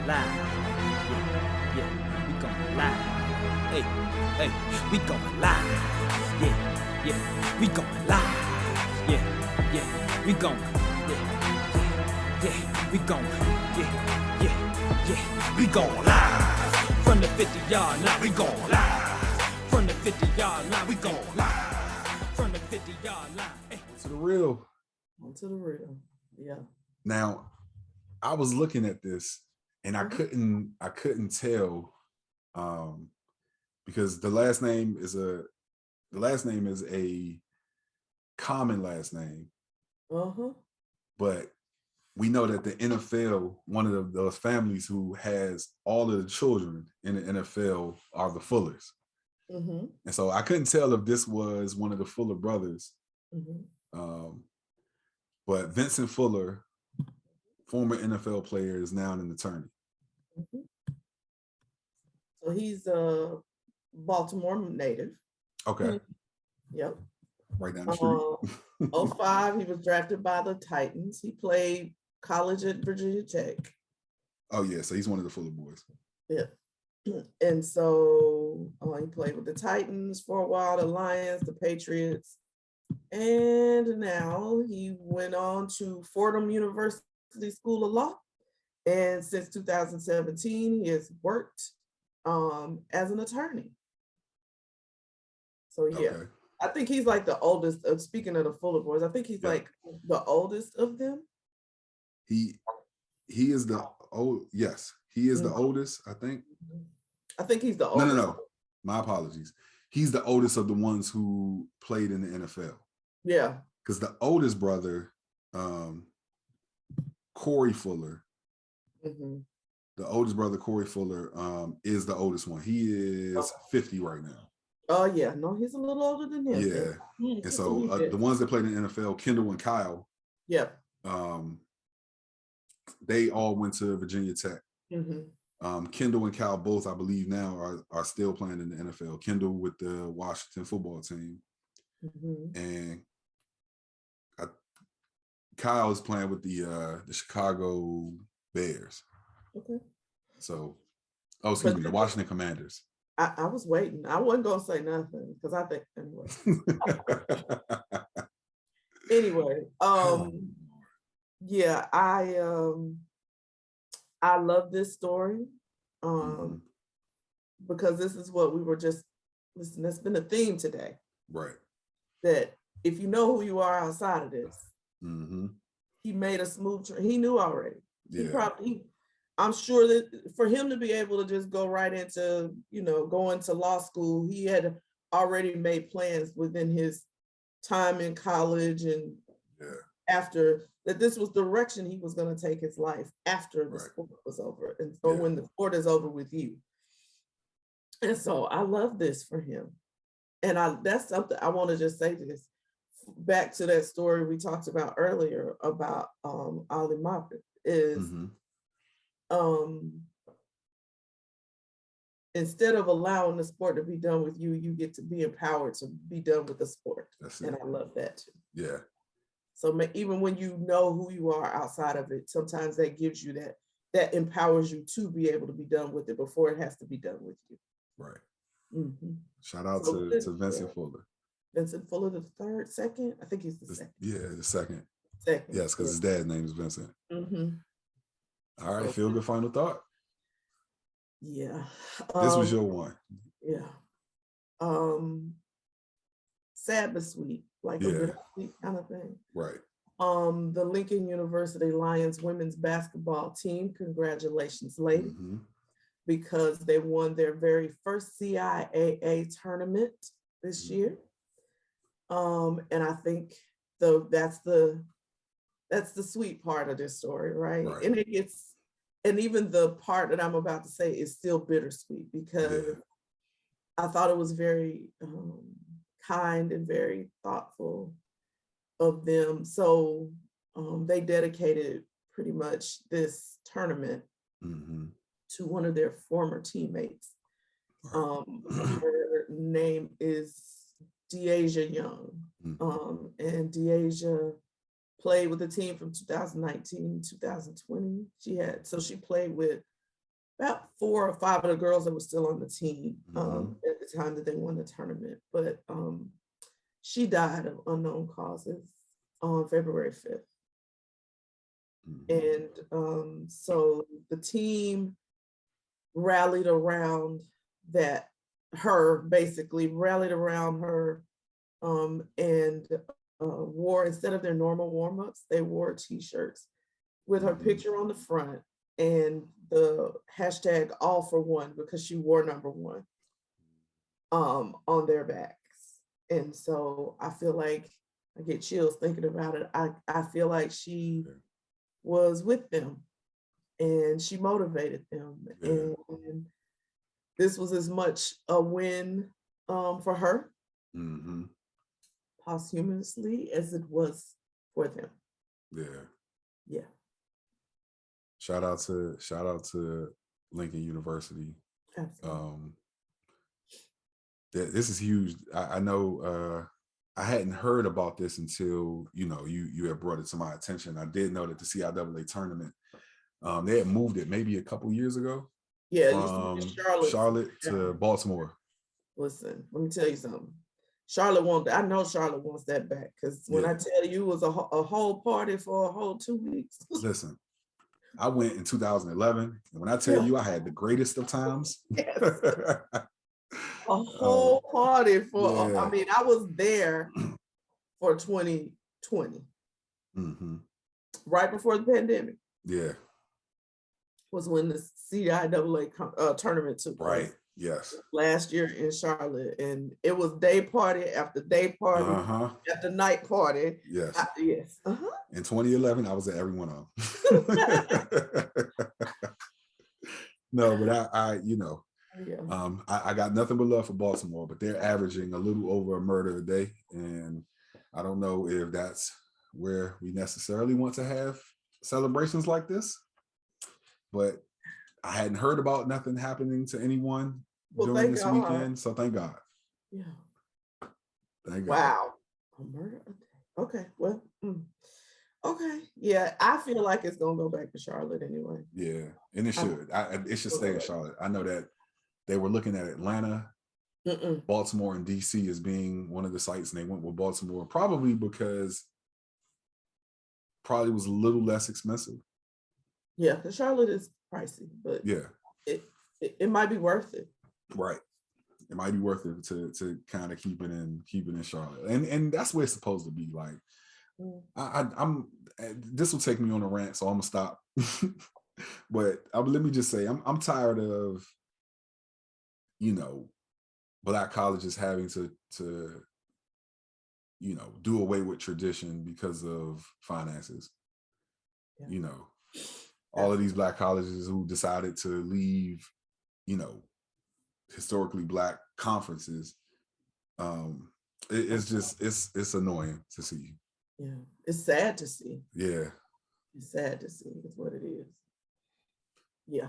live. Yeah, we going live. Hey, we going live. Yeah, we going live. Yeah, we going. Yeah, we going. Yeah, we going live. From the 50-yard line, we going live. From the 50-yard line, we going live. From the 50-yard line. Hey. To the real. Onto the real. Yeah. Now, I was looking at this and I couldn't tell because the last name is a common last name. Uh-huh. But we know that the NFL, one of those families who has all of the children in the NFL are the Fullers. Mm-hmm. And so I couldn't tell if this was one of the Fuller brothers. Mm-hmm. But Vincent Fuller, former NFL player, is now an attorney. Mm-hmm. So he's a Baltimore native. Okay. Yep. Right down the street. 05, he was drafted by the Titans. He played college at Virginia Tech. Oh, yeah. So he's one of the Fuller boys. Yeah. And so he played with the Titans for a while, the Lions, the Patriots. And now he went on to Fordham University School of Law. And since 2017, he has worked as an attorney. So, yeah. Okay. I think he's like the oldest. Speaking of the Fuller boys, I think he's like the oldest of them. He is the old. Yes, he is the oldest. I think he's the oldest. No. My apologies. He's the oldest of the ones who played in the NFL. Yeah. Because the oldest brother, Corey Fuller. Mm-hmm. The oldest brother, Corey Fuller, is the oldest one. He is 50 right now. Oh, yeah. No, he's a little older than him. Yeah. And so the ones that played in the NFL, Kendall and Kyle, they all went to Virginia Tech. Mm-hmm. Kendall and Kyle both, I believe now, are still playing in the NFL. Kendall with the Washington football team. Mm-hmm. And Kyle is playing with the Chicago Bears. Okay. So, the Washington Commanders. I was waiting. I wasn't gonna say nothing because I think anyway. Yeah, I love this story because this is what we were just listen. That's been a theme today, right? That if you know who you are outside of this, he made a smooth. He knew already. Yeah. I'm sure that for him to be able to just go right into, going to law school, he had already made plans within his time in college and after that this was the direction he was going to take his life after the sport was over. And so when the sport is over with you. And so I love this for him. And that's something I want to just say this back to that story we talked about earlier about Ali Marpet is instead of allowing the sport to be done with you, you get to be empowered to be done with the sport. And I love that too. Yeah. So even when you know who you are outside of it, sometimes that gives you that empowers you to be able to be done with it before it has to be done with you. Right. Mm-hmm. Shout out to Vincent Fuller. Vincent Fuller, the second? I think he's the second. Yeah, the second. Second. Yes, because his dad's name is Vincent. Mm-hmm. All right, feel good final thought. Yeah. This was your one. Yeah. Sad but sweet, like a bittersweet kind of thing. Right. The Lincoln University Lions women's basketball team, congratulations, ladies, because they won their very first CIAA tournament this year. And I think that's the sweet part of this story, right? And even the part that I'm about to say is still bittersweet because I thought it was very kind and very thoughtful of them. So they dedicated pretty much this tournament to one of their former teammates. Her name is Deasia Young. And Deasia played with the team from 2019, 2020. She played with about 4 or 5 of the girls that were still on the team at the time that they won the tournament. But she died of unknown causes on February 5th. And so the team rallied around that, basically rallied around her, and wore, instead of their normal warm-ups, they wore t-shirts with her picture on the front and the hashtag all for one, because she wore number 1 on their backs. And so I feel like I get chills thinking about it. I feel like she was with them and she motivated them. And this was as much a win for her posthumously as it was for them. Yeah. Shout out to Lincoln University. Absolutely. This is huge. I know I hadn't heard about this until you had brought it to my attention. I did know that the CIAA tournament, they had moved it maybe a couple years ago. Yeah, from Charlotte to Baltimore. Listen, let me tell you something. I know Charlotte wants that back, because when I tell you it was a whole party for a whole 2 weeks. Listen, I went in 2011, and when I tell you I had the greatest of times. Yes. A whole party for, I mean, I was there for 2020. Right before the pandemic. Yeah. Was when the CIAA tournament took place. Right. Yes. Last year in Charlotte, and it was day party after day party after night party. Yes. Yes. In 2011, I was at every one of them. No, but I got nothing but love for Baltimore, but they're averaging a little over a murder a day, and I don't know if that's where we necessarily want to have celebrations like this. But I hadn't heard about nothing happening to anyone during this weekend, so thank God. Yeah. Thank God. Wow. A murder? Okay. Well. Okay. Yeah, I feel like it's gonna go back to Charlotte anyway. Yeah, and it should. It should stay in Charlotte. I know that they were looking at Atlanta, Baltimore, and DC as being one of the sites, and they went with Baltimore probably because it was a little less expensive. Yeah, because Charlotte is pricey, but it might be worth it. Right. It might be worth it to kind of keep it in Charlotte. And that's where it's supposed to be. Like I'm this will take me on a rant, so I'm gonna stop. But let me just say I'm tired of Black colleges having to do away with tradition because of finances. All of these Black colleges who decided to leave, historically Black conferences. It's annoying to see. Yeah, it's sad to see. Yeah, it's sad to see. Is what it is. Yeah,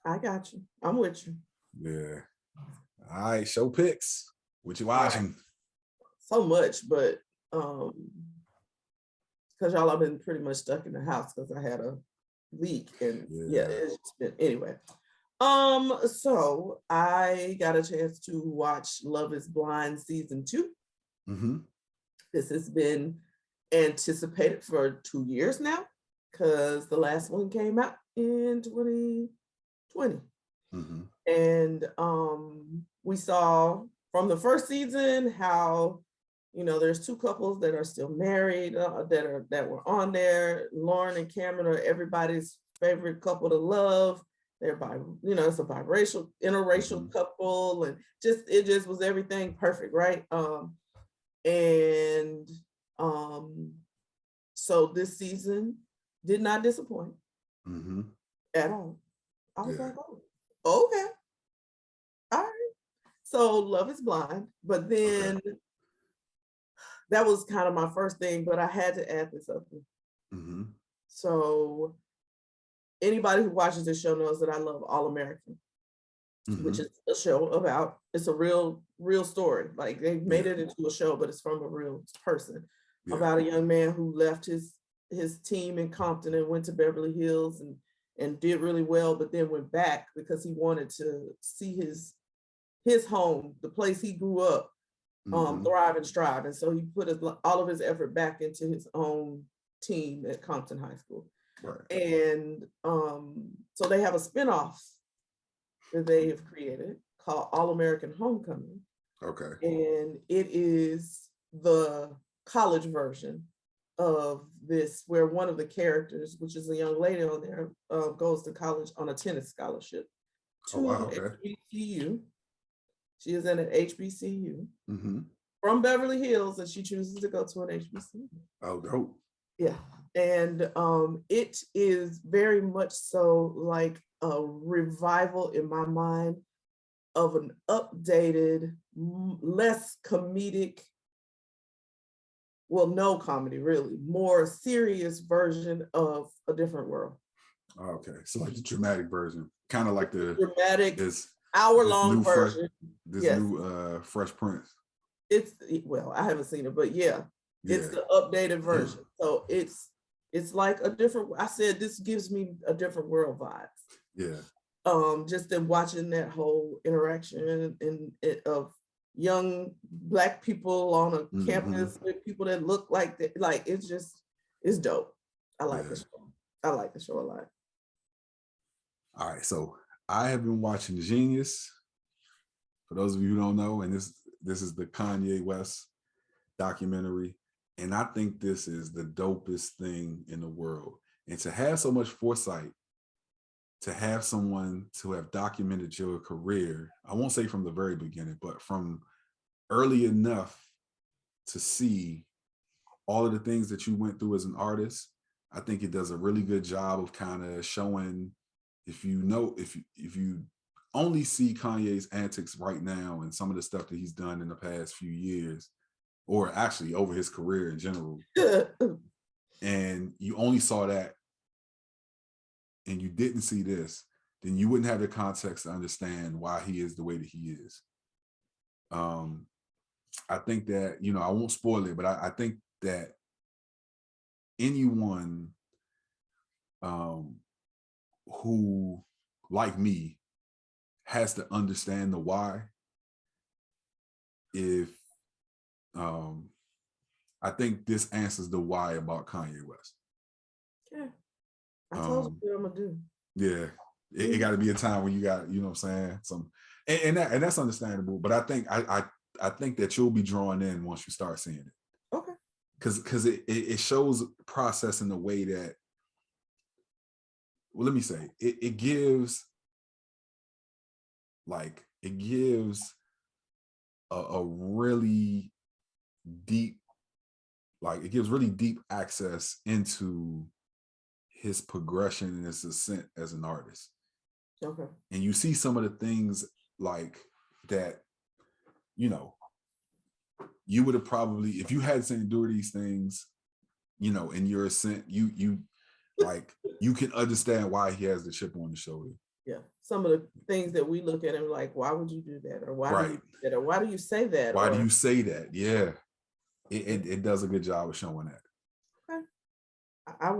I got you. I'm with you. Yeah. All right, show picks. What you watching? So much, but because y'all have been pretty much stuck in the house because I had a leak, and it's just been anyway. So I got a chance to watch Love is Blind season 2. This has been anticipated for 2 years now, because the last one came out in 2020. And we saw from the first season how there's 2 couples that are still married, that were on there. Lauren and Cameron are everybody's favorite couple to love. They're it's a biracial, interracial couple, and it just was everything perfect, right? So this season did not disappoint at all. I was like, oh, okay, all right. So Love is Blind, but then that was kind of my first thing, but I had to add this up. So anybody who watches this show knows that I love All American, which is a show about, it's a real story. Like they made it into a show, but it's from a real person about a young man who left his team in Compton and went to Beverly Hills, and and did really well, but then went back because he wanted to see his home, the place he grew up, thrive and strive. And so he put all of his effort back into his own team at Compton High School. Right. And so they have a spinoff that they have created called All-American Homecoming. Okay. And it is the college version of this, where one of the characters, which is a young lady on there, goes to college on a tennis scholarship to HBCU. She is in an HBCU from Beverly Hills, and she chooses to go to an HBCU. Oh, dope. Yeah. And it is very much so like a revival in my mind of an updated, less comedic, well, no comedy really, more serious version of A Different World. Okay, so like the dramatic version, kind of like the dramatic hour-long version. New Fresh Prince. It's, well, I haven't seen it, but yeah, it's the updated version. So it's like a different, I said, this gives me A Different World vibes. Yeah. Just in watching that whole interaction of young Black people on a campus with people that look like that, like it's dope. I like the show. I like the show a lot. All right, so I have been watching Genius. For those of you who don't know, and this is the Kanye West documentary, and I think this is the dopest thing in the world. And to have so much foresight, to have someone to have documented your career, I won't say from the very beginning, but from early enough to see all of the things that you went through as an artist, I think it does a really good job of kind of showing, if you only see Kanye's antics right now and some of the stuff that he's done in the past few years, or actually over his career in general, and you only saw that and you didn't see this, then you wouldn't have the context to understand why he is the way that he is. I think that, I won't spoil it, but I think that anyone who, like me, has to understand the why, I think this answers the why about Kanye West. Yeah. I told you what I'm gonna do. Yeah, it got to be a time when you got, what I'm saying, and that's understandable. But I think I think that you'll be drawn in once you start seeing it. Okay. Because it shows process in a way that, well, let me say, it gives a really deep, it gives really deep access into his progression and his ascent as an artist. Okay. And you see some of the things like that, you would have probably, if you had to endure these things, in your ascent, you can understand why he has the chip on the shoulder. Yeah. Some of the things that we look at and like, why would you do that? Or why do you do that? Or why do you say that? Why do you say that? Yeah. It does a good job of showing that. Okay. I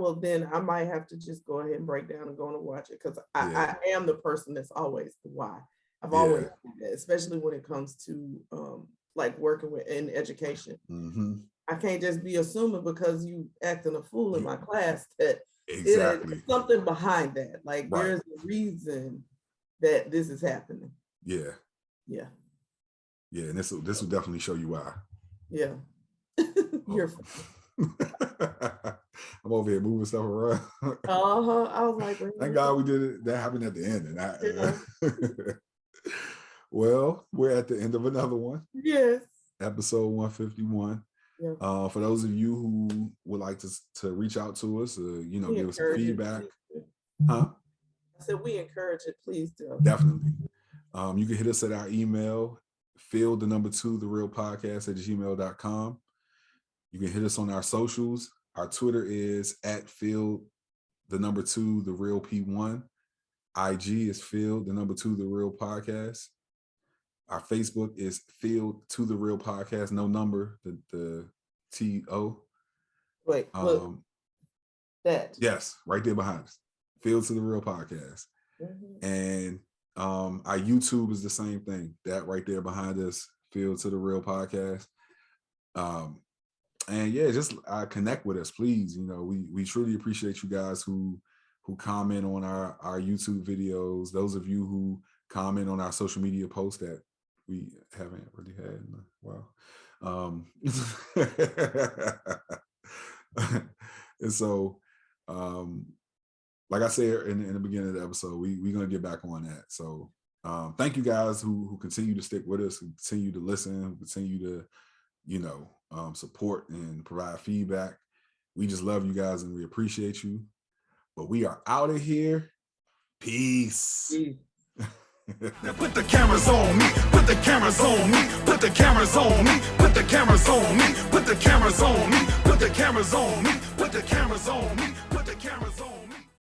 might have to just go ahead and break down and go and watch it, because I am the person that's always the why. I've always done that, especially when it comes to working in education. I can't just be assuming because you acting a fool in my class that exactly something behind that. There's a reason that this is happening. Yeah. Yeah. Yeah, and this will definitely show you why. Yeah. You're I'm over here moving stuff around. I was like, thank God we did it. That happened at the end. And well, we're at the end of another one. Yes. Episode 151. Yeah. For those of you who would like to reach out to us, give us some feedback. I said we encourage it. Please do. Definitely. You can hit us at our email, field2therealpodcast@gmail.com. You can hit us on our socials. Our Twitter is @field2therealp1. IG is field2therealpodcast. Our Facebook is field2therealpodcast. No number, the TO. Wait, look. That. Yes, right there behind us. Field to the Real podcast. And our YouTube is the same thing. That right there behind us, Field to the Real podcast. And yeah, just connect with us, please. You know, we truly appreciate you guys who comment on our YouTube videos. Those of you who comment on our social media posts that we haven't really had in a while. And so, like I said in the beginning of the episode, we're going to get back on that. So thank you guys who continue to stick with us, who continue to listen, who continue to, you know, support and provide feedback. We just love you guys and we appreciate you. But we are out of here. Peace. Put the cameras on me, put the cameras on me, put the cameras on me, put the cameras on me, put the cameras on me, put the cameras on me, put the cameras on me.